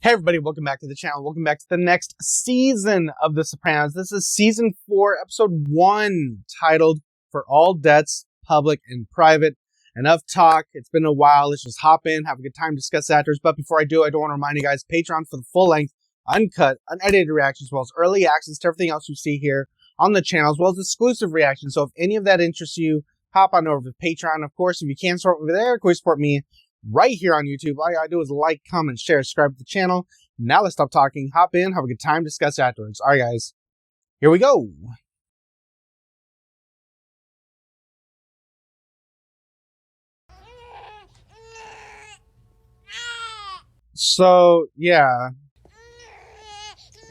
Hey everybody, welcome back to the channel. Welcome back to the next season of The Sopranos. This is season 4, episode 1, titled For All Debts, Public and Private. Enough talk. It's been a while. Let's just hop in, have a good time, discuss actors. But before I do, I do want to remind you guys, Patreon for the full-length, uncut, unedited reactions, as well as early access to everything else you see here on the channel, as well as exclusive reactions. So if any of that interests you, hop on over to Patreon. Of course, if you can't support me there, of course, support me right here on YouTube. All you gotta do is like, comment, share, subscribe to the channel. Now let's stop talking, hop in, have a good time, discuss afterwards. All right, guys, here we go. So, yeah.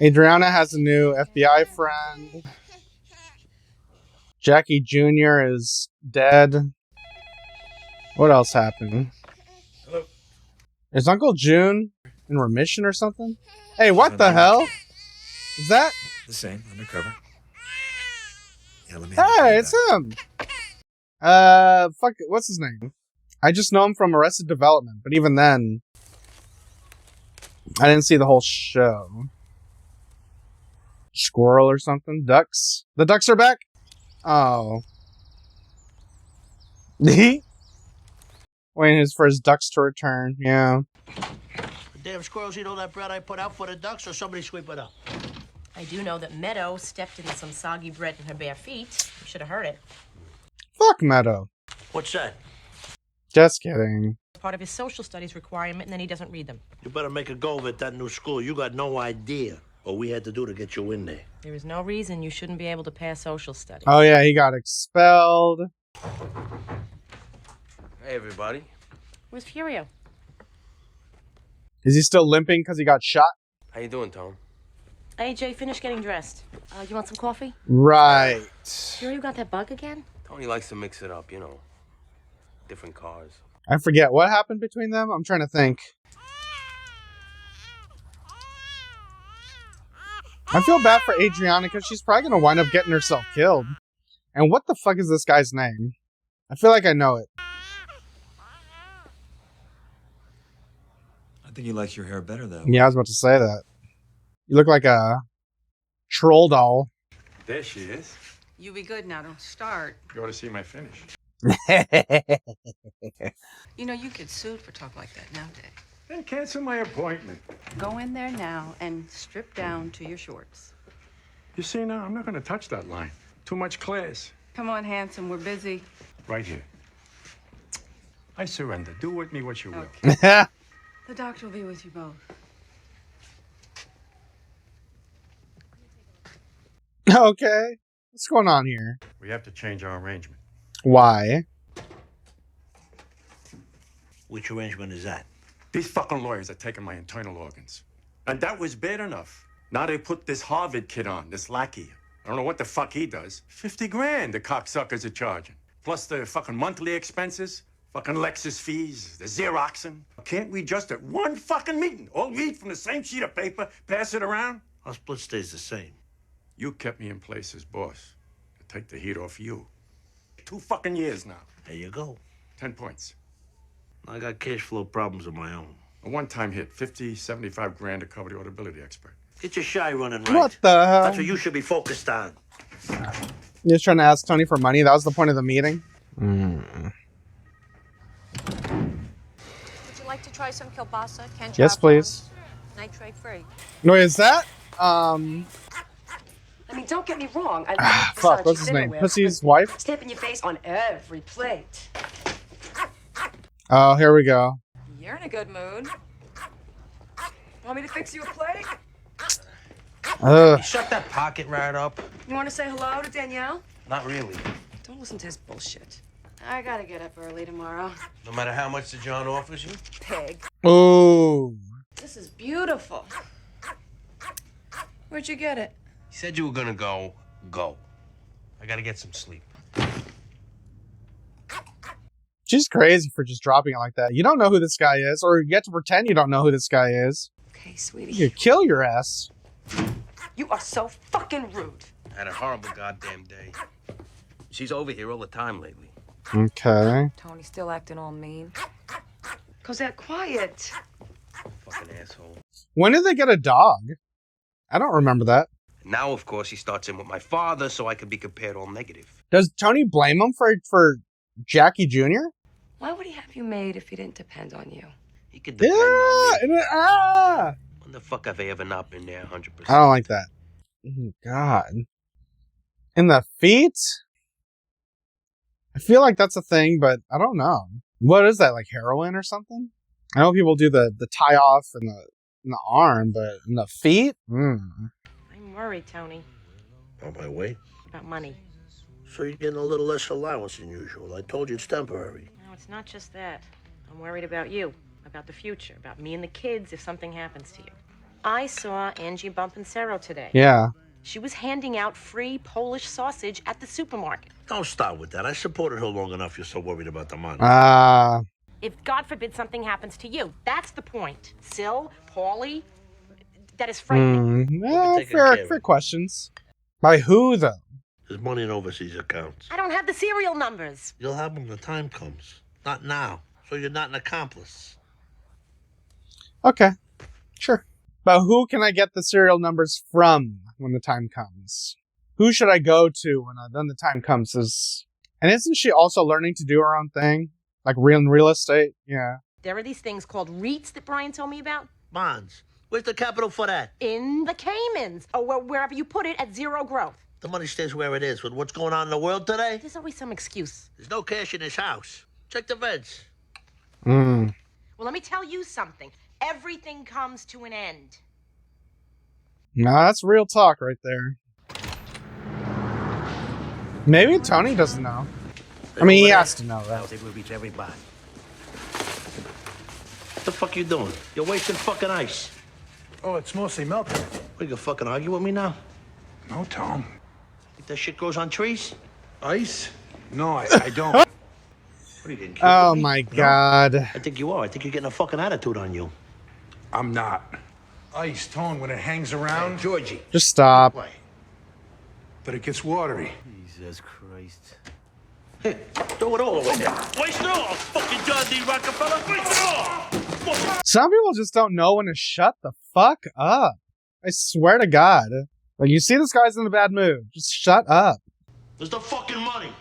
Adriana has a new FBI friend. Jackie Jr. is dead. What else happened? Hello. Is Uncle June in remission or something? Hey, what the hell? Is that? The same, undercover. Yeah, let me Hey, it's him. Fuck, what's his name? I just know him from Arrested Development, but even then, I didn't see the whole show. Squirrel or something? Ducks? The ducks are back? Oh. Waiting for his ducks to return, yeah. The damn squirrels eat all that bread I put out for the ducks, or somebody sweep it up? I do know that Meadow stepped in some soggy bread in her bare feet. You should have heard it. Fuck Meadow. What's that? Just kidding. Part of his social studies requirement, and then he doesn't read them. You better make a go of it, that new school. You got no idea what we had to do to get you in there. There is no reason you shouldn't be able to pass social studies. Oh yeah, he got expelled. Hey, everybody. Where's Furio? Is he still limping because he got shot? How you doing, Tom? AJ, finish getting dressed. You want some coffee? Right. Furio got that bug again? Tony likes to mix it up, you know. Different cars. I forget what happened between them. I'm trying to think. I feel bad for Adriana because she's probably going to wind up getting herself killed. And what the fuck is this guy's name? I feel like I know it. I think he likes your hair better, though. Yeah, I was about to say that. You look like a troll doll. There she is. You be good now, don't start. You ought to see my finish. You know, you get sued for talk like that nowadays. Then cancel my appointment. Go in there now and strip down to your shorts. You see now, I'm not going to touch that line. Too much class. Come on, handsome, we're busy. Right here. I surrender. Do with me what you will. Okay. The doctor will be with you both. Okay. What's going on here? We have to change our arrangement. Why? Which arrangement is that? These fucking lawyers are taking my internal organs. And that was bad enough. Now they put this Harvard kid on, this lackey. I don't know what the fuck he does. 50 grand the cocksuckers are charging. Plus the fucking monthly expenses, fucking Lexus fees, the Xeroxing. Can't we just at one fucking meeting all read from the same sheet of paper, pass it around? Our split stays the same. You kept me in place as boss. To take the heat off you. 2 fucking years now. There you go. 10 points. I got cash flow problems of my own. A one-time hit, 50, 75 grand to cover the auditability expert. Get your shy running right. What the hell? That's what you should be focused on. You're just trying to ask Tony for money? That was the point of the meeting? Would you like to try some kielbasa? Yes, please. Nitrate free. No, is that? I mean, don't get me wrong. I love Fuck, what's his name? Pussy's wife? Stamping your face on every plate. Oh, here we go. You're in a good mood. Want me to fix you a plate? Ugh. Shut that pocket right up. You want to say hello to Danielle? Not really. Don't listen to his bullshit. I gotta get up early tomorrow. No matter how much the John offers you. Pig. Ooh. This is beautiful. Where'd you get it? You said you were gonna go. Go. I gotta get some sleep. She's crazy for just dropping it like that. You don't know who this guy is, or you get to pretend you don't know who this guy is. Okay, sweetie. You could kill your ass. You are so fucking rude. I had a horrible goddamn day. She's over here all the time lately. Okay. Tony's still acting all mean. Cosette, quiet. Fucking asshole. When did they get a dog? I don't remember that. Now, of course, he starts in with my father so I can be compared all negative. Does Tony blame him for Jackie Jr.? Why would he have you made if he didn't depend on you? He could depend on me. Ah! When the fuck have I ever not been there 100%? I don't like that. Oh, God. In the feet? I feel like that's a thing, but I don't know. What is that, like heroin or something? I know people do the tie off in the arm, but in the feet? I'm worried, Tony, On my way? about money. So you're getting a little less allowance than usual. I told you it's temporary. No, it's not just that. I'm worried about you, about the future, about me and the kids if something happens to you. I saw Angie bumping Cerro today. Yeah. She was handing out free Polish sausage at the supermarket. Don't start with that. I supported her long enough. You're so worried about the money. If, God forbid, something happens to you, that's the point. Sil, Paulie, that is frightening. Fair questions. By who, though? There's money in overseas accounts. I don't have the serial numbers. You'll have them when the time comes. Not now. So you're not an accomplice. Okay. Sure. But who can I get the serial numbers from when the time comes? Who should I go to when the time comes? And isn't she also learning to do her own thing? Like real estate? Yeah. There are these things called REITs that Brian told me about. Bonds. Where's the capital for that? In the Caymans. Or wherever you put it at zero growth. The money stays where it is. With what's going on in the world today, There's always some excuse. there's no cash in this house. Check the vents. Well, let me tell you something. Everything comes to an end. No, that's real talk right there. Maybe Tony doesn't know. I mean, he has to know, I right? think we'll reach everybody. What the fuck you doing? You're wasting fucking ice. Oh, it's mostly melted. What, you gonna fucking argue with me now? No, Tom. Think that shit grows on trees? Ice? No, I don't. What are you getting cute Oh with me? my God. I think you are. I think you're getting a fucking attitude on you. I'm not. Ice, Tone, when it hangs around, Georgie. Just stop. Why? but it gets watery. Jesus Christ. Hey, throw it all away there. Waste it all, fucking John D. Rockefeller. Waste it all. Some people just don't know when to shut the fuck up. I swear to God. Like, you see this guy's in a bad mood. Just shut up. There's the fucking money.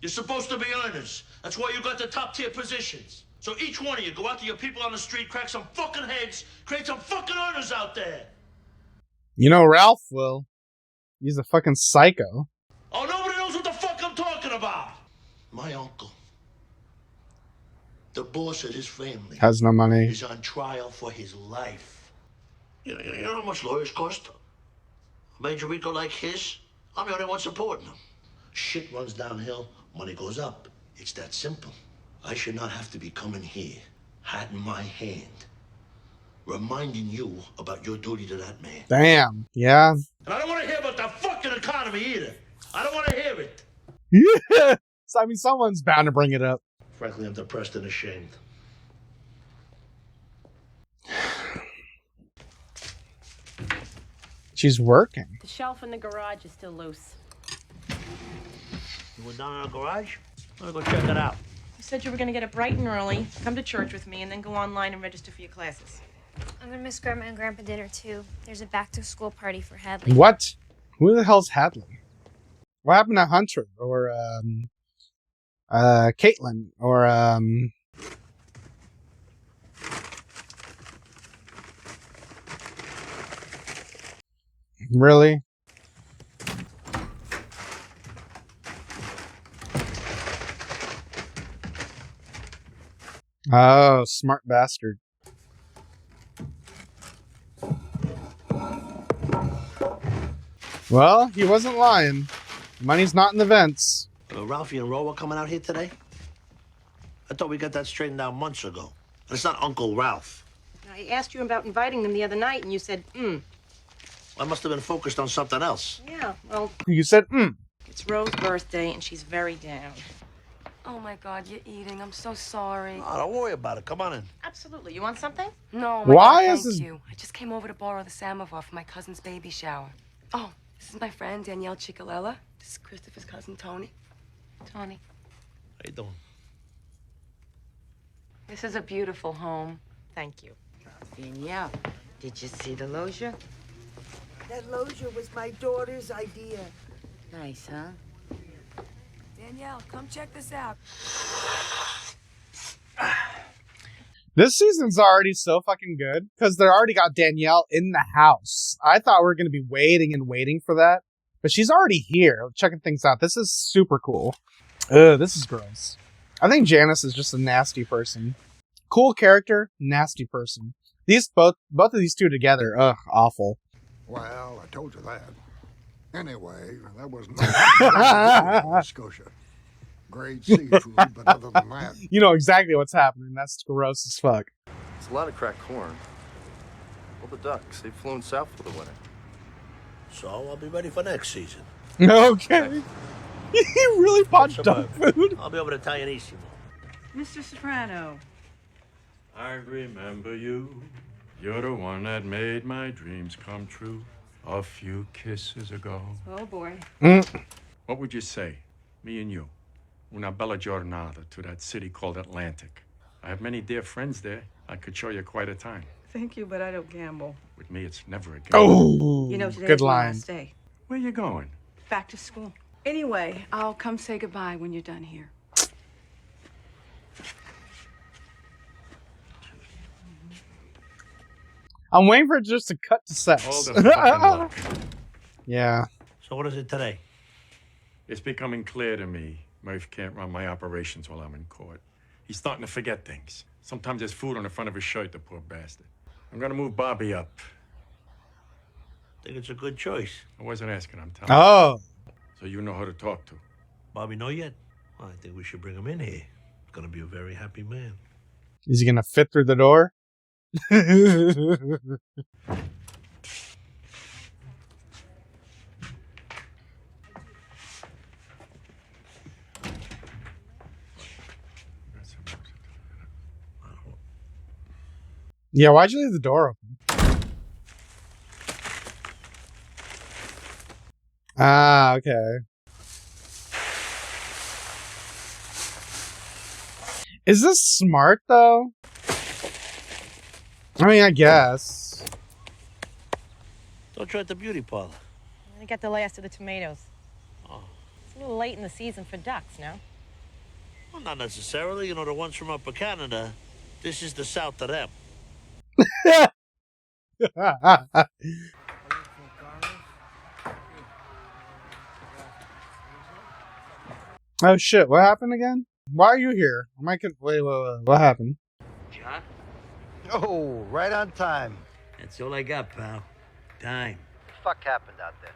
You're supposed to be earners. That's why you got the top tier positions. So each one of you go out to your people on the street, crack some fucking heads, create some fucking earners out there. You know Ralph will. He's a fucking psycho. Oh, nobody knows what the fuck I'm talking about. My uncle, the boss of his family, Has no money. is on trial for his life. You know how much lawyers cost? A major RICO like his, I'm the only one supporting him. Shit runs downhill, money goes up. It's that simple. I should not have to be coming here, hat in my hand, reminding you about your duty to that man. Damn. Yeah. And I don't want to hear about the fucking economy either. I don't want to hear it. Yeah. So, I mean, someone's bound to bring it up. Frankly, I'm depressed and ashamed. She's working. The shelf in the garage is still loose. You went down in our garage? I'm gonna go check it out. You said you were going to get up bright and early, come to church with me, and then go online and register for your classes. I'm gonna miss Grandma and Grandpa dinner too. There's a back-to-school party for Hadley. What? Who the hell's Hadley? What happened to Hunter? Or, Caitlin? Or, Really? Oh, smart bastard. Well, he wasn't lying. Money's not in the vents. Ralphie and Ro are coming out here today? I thought we got that straightened out months ago. And it's not Uncle Ralph. I asked you about inviting them the other night, and you said, I must have been focused on something else. Yeah, well, You said, it's Ro's birthday, and she's very down. Oh my God, you're eating. I'm so sorry. Oh, don't worry about it. Come on in. Absolutely. You want something? No, Why God, is thank this- you. I just came over to borrow the samovar for my cousin's baby shower. Oh, this is my friend Danielle Chicalella. This is Christopher's cousin Tony. Tony, How you doing? this is a beautiful home. Thank you. Danielle, did you see the loggia? That loggia was my daughter's idea. Nice, huh? Danielle, come check this out. This season's already so fucking good because they already got Danielle in the house. I thought we were going to be waiting and waiting for that, but she's already here checking things out. This is super cool. Ugh, this is gross. I think Janice is just a nasty person. Cool character, nasty person. These both of these two together, ugh, awful. Well, I told you that. Anyway, that was not Nova Scotia. Great seafood, but other than that... You know exactly what's happening. That's gross as fuck. It's a lot of cracked corn. All the ducks, they've flown south for the winter. So I'll be ready for next season. Okay. He really bought duck food. I'll be over to Italianissimo. Mr. Soprano. I remember you. You're the one that made my dreams come true a few kisses ago. Oh, boy. What would you say, me and you, una bella giornata to that city called Atlantic? I have many dear friends there. I could show you quite a time. Thank you, but I don't gamble. With me, it's never a game. Oh, You know, today's good my line. last day. Where you going? Back to school. Anyway, I'll come say goodbye when you're done here. I'm waiting for it just to cut to sex. All the fucking luck. Yeah. So what is it today? It's becoming clear to me Murph can't run my operations while I'm in court. He's starting to forget things. Sometimes there's food on the front of his shirt, the poor bastard. I'm gonna move Bobby up. I think it's a good choice. I wasn't asking, I'm telling you. Oh. So you know who to talk to. Bobby know yet? Well, I think we should bring him in here. He's gonna be a very happy man. Is he gonna fit through the door? Yeah, why'd you leave the door open? Ah, okay. Is this smart, though? I mean, I guess. Don't try at the beauty parlor. I got the last of the tomatoes. Oh. It's a little late in the season for ducks, no? Well, not necessarily. You know, the ones from Upper Canada, this is the south of them. Oh shit, what happened again? Why are you here? Wait, what happened? John? Oh, right on time. That's all I got, pal. Time. What the fuck happened out there?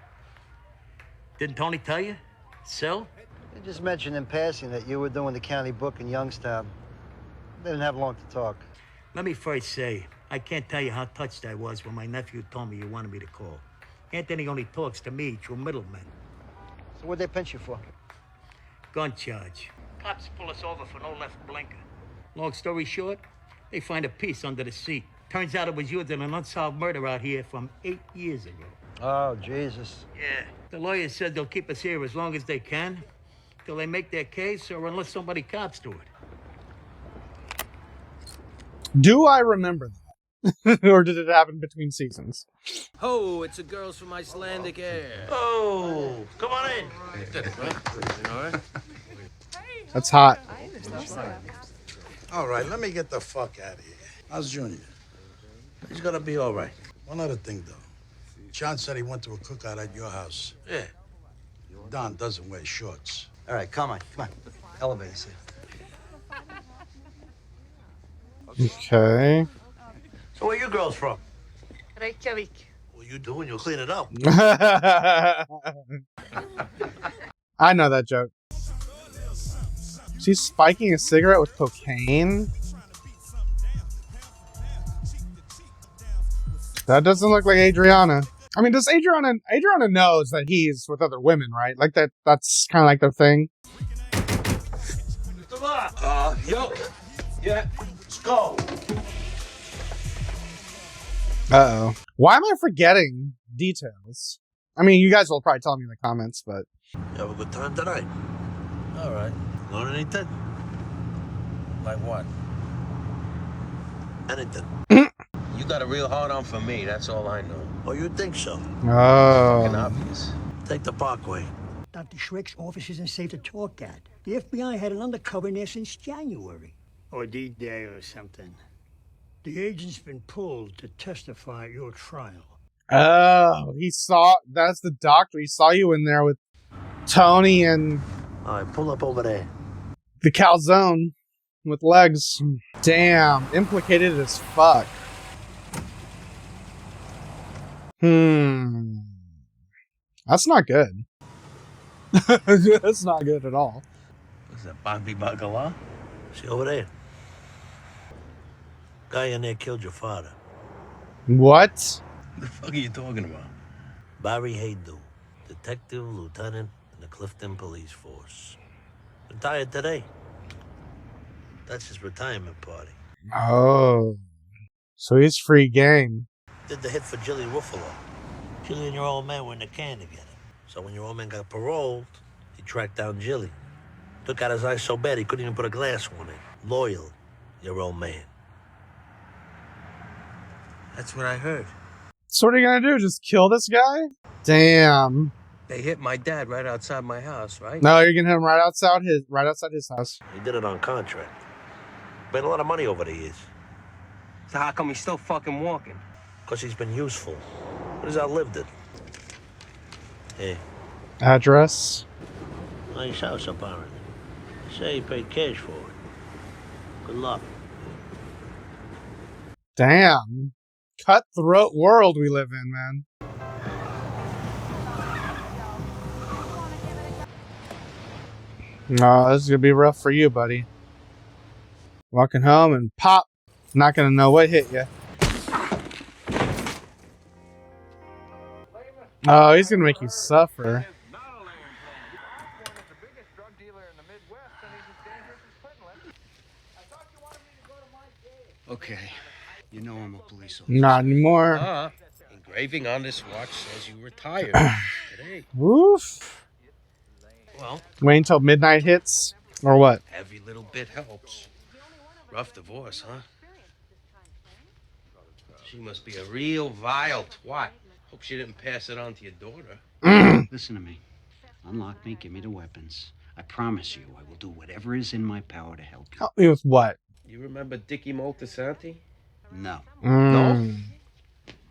Didn't Tony tell you? So? They just mentioned in passing that you were doing the county book in Youngstown. They didn't have long to talk. Let me first say, I can't tell you how touched I was when my nephew told me you wanted me to call. Anthony only talks to me through middlemen. So what'd they pinch you for? Gun charge. Cops pull us over for no left blinker. Long story short, they find a piece under the seat. Turns out it was used in an unsolved murder out here from 8 years ago. Oh, Jesus. Yeah. The lawyer said they'll keep us here as long as they can, till they make their case or unless somebody cops to it. Do I remember that? Or did it happen between seasons? Oh, it's the girls from Icelandic Air. Oh, come on in. All right. That's hot. All right, let me get the fuck out of here. How's Junior? He's gonna be all right. One other thing, though. John said he went to a cookout at your house. Yeah. Don doesn't wear shorts. All right, come on. Elevator seat. Okay. So where you girls from? Reykjavik. What you doing? You'll clean it up. I know that joke. She's spiking a cigarette with cocaine? That doesn't look like Adriana. I mean, does Adriana knows that he's with other women, right? Like that's kind of like their thing. Yo. Yeah. Let's go. Uh-oh. Why am I forgetting details? I mean, you guys will probably tell me in the comments, but... You have a good time tonight? All right. Learn anything? Like what? Anything. You got a real hard-on for me, that's all I know. Oh, you think so? Fucking Oh. obvious. Take the Parkway. Dr. Schreck's office isn't safe to talk at. The FBI had an undercover in there since January. Or D-Day or something. The agent's been pulled to testify at your trial. Oh, that's the doctor. He saw you in there with Tony and All right, pull up over there. the calzone with legs. Damn, implicated as fuck. That's not good. That's not good at all. What's that, Bobby Bagala? See over there? Guy in there killed your father. What? What the fuck are you talking about? Barry Haydu, detective lieutenant in the Clifton Police Force. Retired today. That's his retirement party. Oh. So he's free game. Did the hit for Jilly Ruffalo. Jilly and your old man were in the can together. So when your old man got paroled, he tracked down Jilly. Took out his eyes so bad he couldn't even put a glass one in. Loyal, your old man. That's what I heard. So what are you gonna do? Just kill this guy? Damn. They hit my dad right outside my house, right? No, you're gonna hit him right outside his house. He did it on contract. Made a lot of money over the years. So how come he's still fucking walking? Because he's been useful. But he's outlived it. Hey. Address. Nice house, apparently. Say he paid cash for it. Good luck. Damn. Cutthroat world we live in, man. No, this is gonna be rough for you, buddy. Walking home and pop. Not gonna know what hit you. Oh, he's gonna make you suffer. Okay, you know I'm a police officer. Not anymore. Engraving on this watch says you retired today. Woof. Well, Wait until midnight hits, or what? every little bit helps. Rough divorce, huh? She must be a real vile twat. Hope she didn't pass it on to your daughter. Listen to me. Unlock me, give me the weapons. I promise you, I will do whatever is in my power to help you. Help me with what? You remember Dickie Moltisanti? No. No?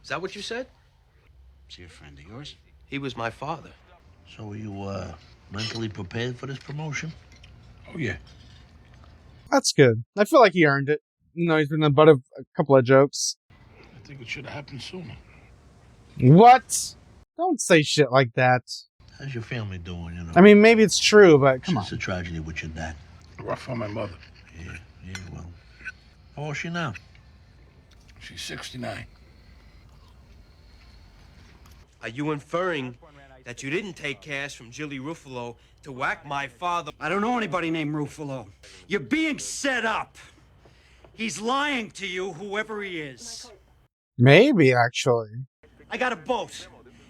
Is that what you said? Is he a friend of yours? He was my father. So are you, mentally prepared for this promotion? Oh, yeah. That's good. I feel like he earned it. You know, he's been the butt of a couple of jokes. I think it should have happened sooner. What? Don't say shit like that. How's your family doing, you know? I mean, maybe it's true, but come on. It's a tragedy with your dad. Rough on my mother. Yeah, well. How old is she now? She's 69. Are you inferring that you didn't take cash from Jilly Ruffalo to whack my father? I don't know anybody named Ruffalo. You're being set up. He's lying to you, whoever he is. Maybe, actually. I got a boat.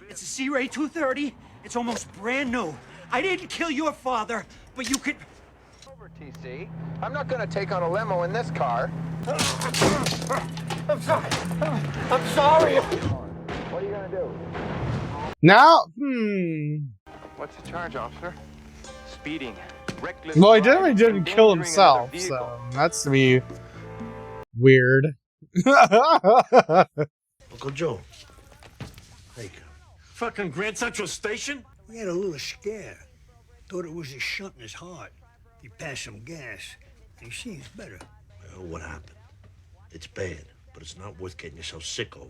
It's a Sea Ray 230. It's almost brand new. I didn't kill your father, but you could... TC. I'm not gonna take on a limo in this car. I'm sorry. I'm sorry. What are you gonna do? Now, What's the charge, officer? Speeding. Reckless well, he driving, didn't kill endangering another himself, vehicle. so that's to be weird. Uncle Joe. Hey, Fucking Grand Central Station? We had a little scare. Thought it was a shunt in his heart. He passed some gas, and he seems better. Well, what happened? It's bad, but it's not worth getting yourself sick over.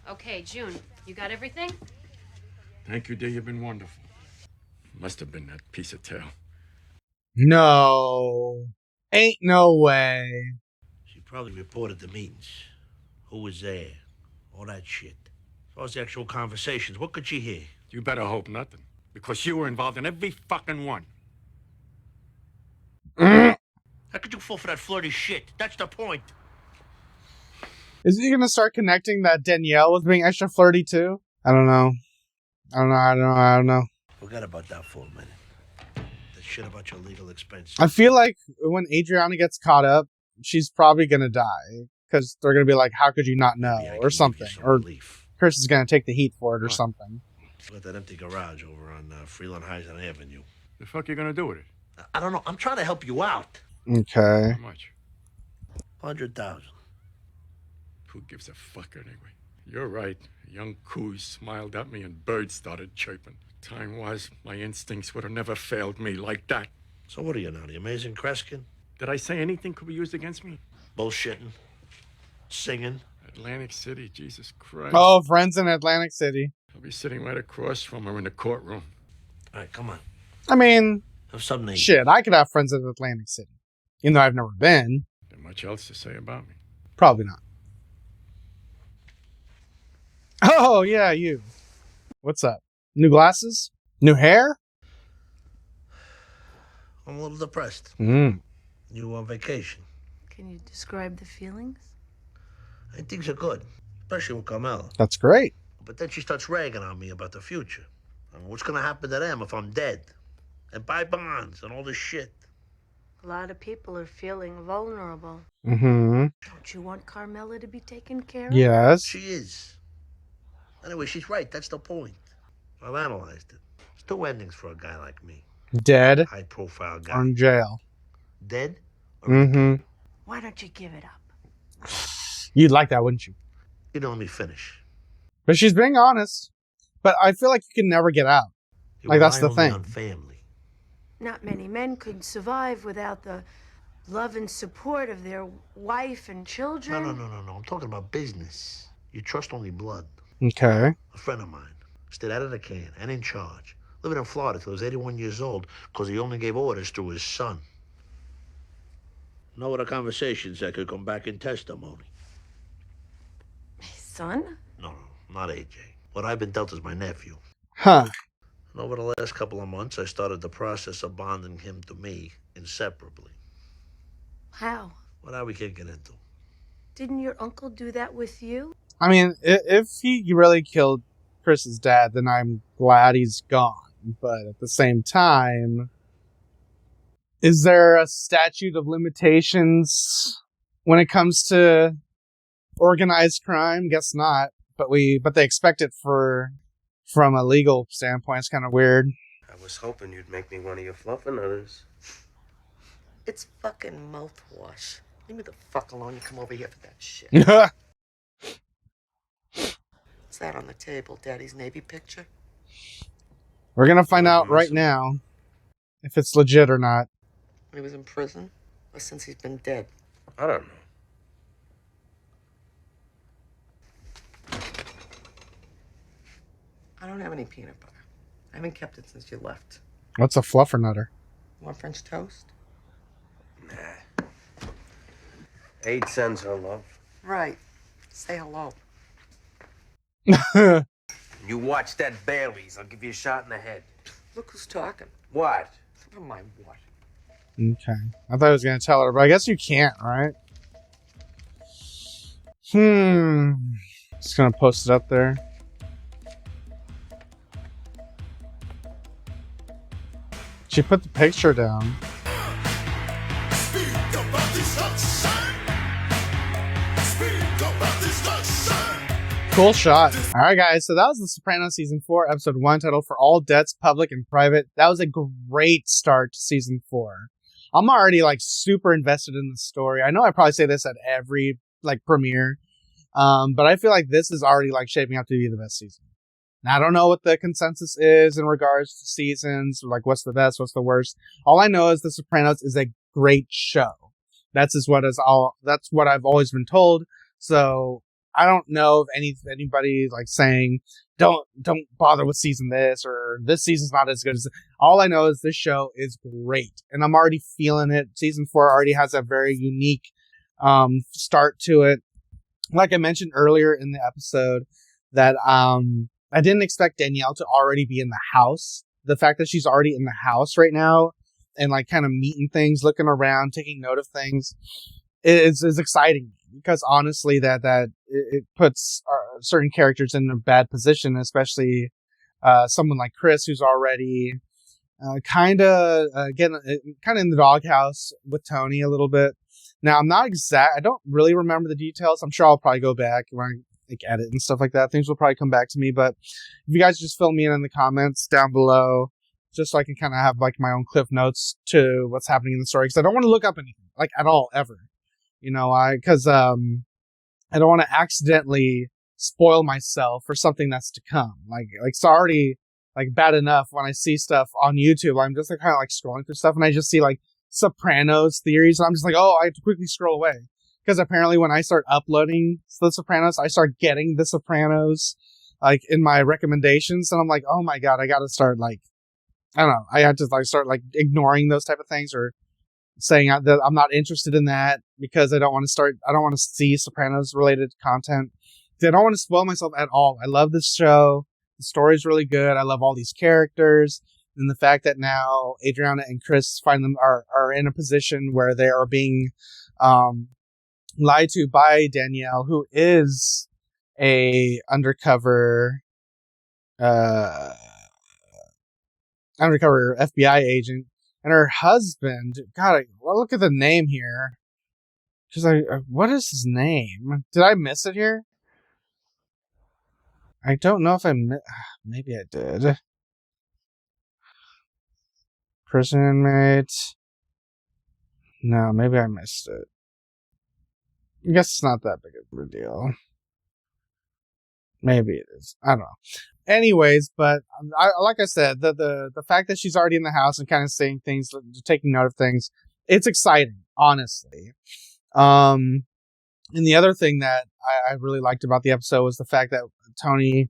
Okay, June, you got everything? Thank you, dear. You've been wonderful. Must have been that piece of tail. No. Ain't no way. She probably reported the meetings. Who was there? All that shit. As far as the actual conversations, what could she hear? You better hope nothing, because you were involved in every fucking one. How could you fall for that flirty shit? That's the point. Is he gonna start connecting that Danielle was being extra flirty too? I don't know. I don't know. Forget about that for a minute. That shit about your legal expenses. I feel like when Adriana gets caught up, she's probably gonna die because they're gonna be like, "How could you not know?" or something, or Chris is gonna take the heat for it or something. Got that empty garage over on Freeland-Heisen Avenue. The fuck you gonna do with it? I don't know. I'm trying to help you out. Okay. How much? 100,000. Who gives a fuck anyway? You're right. A young coo smiled at me and birds started chirping. Time was, my instincts would have never failed me like that. So what are you now, the amazing Kreskin? Did I say anything could be used against me? Bullshitting. Singing. Atlantic City, Jesus Christ. Oh, friends in Atlantic City. I'll be sitting right across from her in the courtroom. All right, come on. I mean, Have something to eat. shit, I could have friends in Atlantic City. Even though I've never been. There's much else to say about me. Probably not. Oh, yeah, you. What's up? New glasses? New hair? I'm a little depressed. Mm. You on vacation? Can you describe the feelings? I think things are good, especially with Carmela. That's great. But then she starts ragging on me about the future. I mean, what's gonna happen to them if I'm dead? And buy bonds and all this shit. A lot of people are feeling vulnerable. Mm-hmm. Don't you want Carmela to be taken care of? Yes. She is. Anyway, she's right. That's the point. I've analyzed it. There's two endings for a guy like me. Dead. High-profile guy. Or in jail. Dead? Mm-hmm. Why don't you give it up? You'd like that, wouldn't you? You don't let me finish. But she's being honest. But I feel like you can never get out. You Like, that's rely the only thing. on family. Not many men could survive without the love and support of their wife and children. No. I'm talking about business. You trust only blood. Okay. A friend of mine stayed out of the can and in charge. Living in Florida till he was 81 years old because he only gave orders through his son. No other conversations that could come back in testimony. His son? No, not AJ. What I've been dealt is my nephew. Huh. And over the last couple of months, I started the process of bonding him to me inseparably. How? What are we can't get into? Didn't your uncle do that with you? I mean, if he really killed Chris's dad, then I'm glad he's gone. But at the same time, is there a statute of limitations when it comes to organized crime? Guess not. But they expect it from a legal standpoint. It's kind of weird. I was hoping you'd make me one of your fluffernutters. It's fucking mouthwash. Leave me the fuck alone. You come over here for that shit. What's that on the table? Daddy's Navy picture? We're gonna find out right now if it's legit or not. When he was in prison? Or since he's been dead? I don't know. I don't have any peanut butter. I haven't kept it since you left. What's a fluffernutter? Want French toast? Nah. Aid sends her love. Right. Say hello. You watch that Bailey's, I'll give you a shot in the head. Look who's talking. What? Never mind what. Okay. I thought I was gonna tell her, but I guess you can't, right? Just gonna post it up there. She put the picture down. Cool shot. All right, guys. So that was The Sopranos season 4, episode 1, titled "For All Debts, Public and Private." That was a great start to season 4. I'm already super invested in the story. I know I probably say this at every premiere, but I feel like this is already shaping up to be the best season. Now, I don't know what the consensus is in regards to seasons, what's the best, what's the worst. All I know is The Sopranos is a great show. That's what I've always been told. So I don't know if anybody saying don't bother with season this or this season's not as good as. All I know is this show is great, and I'm already feeling it. Season 4 already has a very unique start to it. Like I mentioned earlier in the episode, that I didn't expect Danielle to already be in the house. The fact that she's already in the house right now and kind of meeting things, looking around, taking note of things is exciting, because honestly that it puts certain characters in a bad position, especially someone like Chris, who's already kind of in the doghouse with Tony a little bit. Now, I don't really remember the details. I'm sure I'll probably go back when I like edit and stuff like that. Things will probably come back to me, but if you guys just fill me in the comments down below, just so I can kind of have like my own cliff notes to what's happening in the story, because I don't want to look up anything like at all ever, because I don't want to accidentally spoil myself for something that's to come. Like it's already like bad enough when I see stuff on YouTube. I'm just like kind of like scrolling through stuff and I just see like Sopranos theories, and I'm just like, oh, I have to quickly scroll away. Because apparently when I start uploading The Sopranos, I start getting The Sopranos like in my recommendations, and I'm like, oh my god, I gotta start like, I don't know, I have to like start like ignoring those type of things or saying that I'm not interested in that because I don't want to see Sopranos related content. I don't want to spoil myself at all. I love this show. The story's really good. I love all these characters. And the fact that now Adriana and Chris are in a position where they are being lied to by Danielle, who is a undercover FBI agent, and her husband. God, look at the name here. She's like, what is his name? Did I miss it here? I don't know if maybe I did. Prison inmate. No, maybe I missed it. I guess it's not that big of a deal. Maybe it is. I don't know. Anyways, but like I said, the fact that she's already in the house and kind of saying things, taking note of things, it's exciting, honestly. And the other thing that I really liked about the episode was the fact that Tony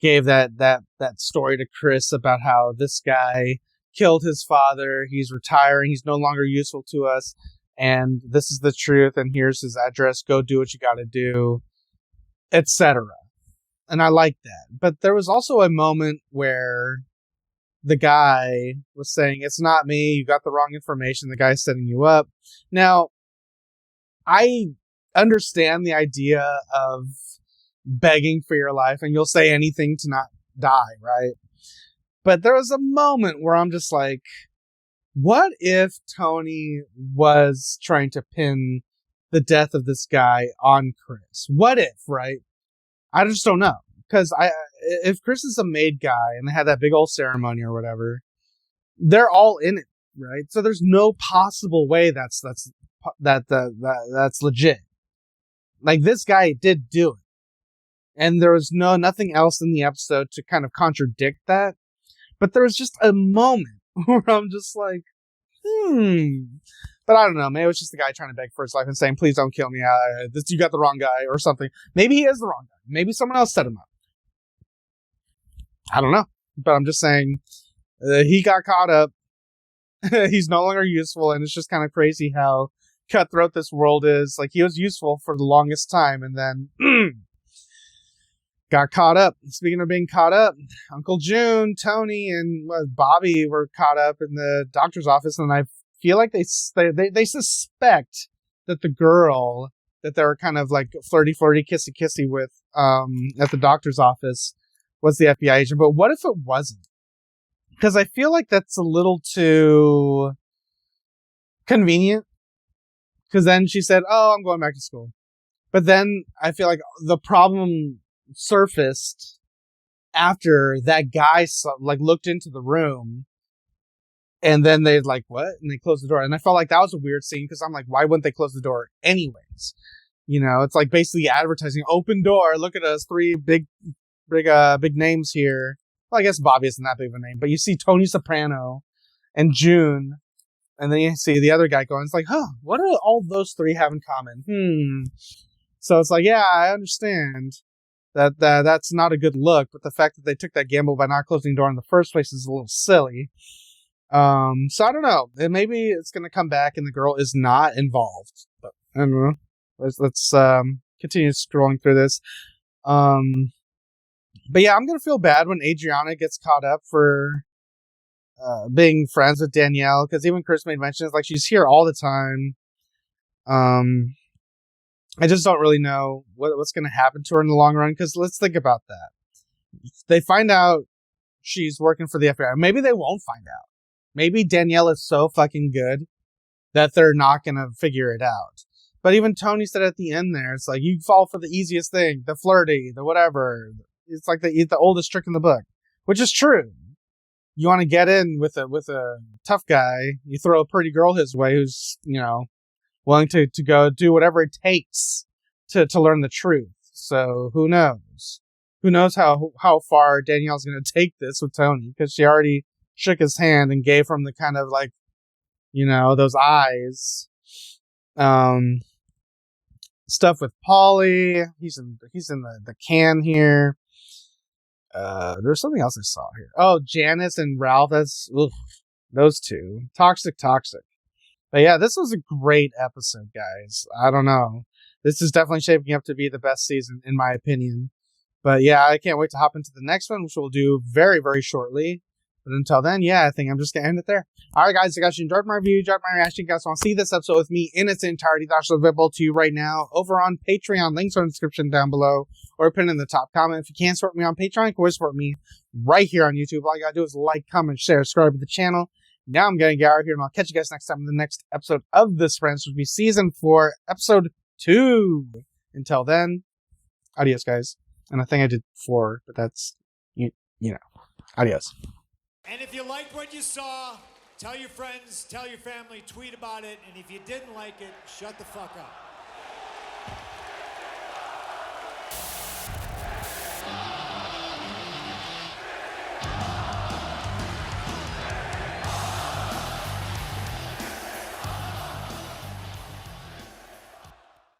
gave that story to Chris about how this guy killed his father. He's retiring. He's no longer useful to us. And this is the truth. And here's his address. Go do what you got to do, etc. And I like that. But there was also a moment where the guy was saying, it's not me. You got the wrong information. The guy's setting you up. Now, I understand the idea of begging for your life, and you'll say anything to not die, right? But there was a moment where I'm just like, what if Tony was trying to pin the death of this guy on Chris? What if, right? I just don't know. Because if Chris is a made guy and they had that big old ceremony or whatever, they're all in it, right? So there's no possible way that's legit. Like, this guy did do it. And there was nothing else in the episode to kind of contradict that. But there was just a moment where I'm just like, But I don't know. Maybe it was just the guy trying to beg for his life and saying, please don't kill me. You got the wrong guy or something. Maybe he is the wrong guy. Maybe someone else set him up. I don't know. But I'm just saying, he got caught up. He's no longer useful. And it's just kind of crazy how cutthroat this world is. Like, he was useful for the longest time. And then got caught up. Speaking of being caught up, Uncle June, Tony, and Bobby were caught up in the doctor's office, and I feel like they suspect that the girl that they were kind of like flirty, kissy with at the doctor's office was the FBI agent. But what if it wasn't? Because I feel like that's a little too convenient. Because then she said, oh, I'm going back to school. But then I feel like the problem surfaced after that guy looked into the room, and then they what? And they closed the door. And I felt like that was a weird scene because I'm like, why wouldn't they close the door anyways? It's like basically advertising, open door, look at us, 3 big names here. Well, I guess Bobby isn't that big of a name, but you see Tony Soprano and June, and then you see the other guy going, it's like, what do all those 3 have in common? So it's like, yeah, I understand that's not a good look, but the fact that they took that gamble by not closing the door in the first place is a little silly. So I don't know. Maybe it's going to come back and the girl is not involved. But I don't know. Let's continue scrolling through this. But yeah, I'm going to feel bad when Adriana gets caught up for being friends with Danielle, because even Chris made mention, it's like she's here all the time. I just don't really know what's going to happen to her in the long run, because let's think about that. They find out she's working for the FBI. Maybe they won't find out. Maybe Danielle is so fucking good that they're not going to figure it out. But even Tony said at the end there, it's like, you fall for the easiest thing, the flirty, the whatever. It's like the oldest trick in the book, which is true. You want to get in with a tough guy, you throw a pretty girl his way who's, willing to go do whatever it takes to learn the truth. So who knows? Who knows how far Danielle's going to take this with Tony, because she already shook his hand and gave him the kind of like, those eyes. Stuff with Polly. He's in the can here. There's something else I saw here. Oh, Janice and Ralph. That's those two. Toxic. But yeah, this was a great episode, guys. I don't know. This is definitely shaping up to be the best season, in my opinion. But yeah, I can't wait to hop into the next one, which we'll do very, very shortly. But until then, yeah, I think I'm just going to end it there. All right, guys, I guys enjoyed my review, enjoyed my reaction. You guys want to see this episode with me in its entirety? That's available to you right now over on Patreon. Links are in the description down below or pinned in the top comment. If you can't support me on Patreon, you can always support me right here on YouTube. All you got to do is like, comment, share, subscribe to the channel. Now I'm going to get out of here, and I'll catch you guys next time in the next episode of The Sopranos, which will be Season 4, Episode 2. Until then, adios, guys. And I think I did 4, but that's, adios. And if you liked what you saw, tell your friends, tell your family, tweet about it. And if you didn't like it, shut the fuck up.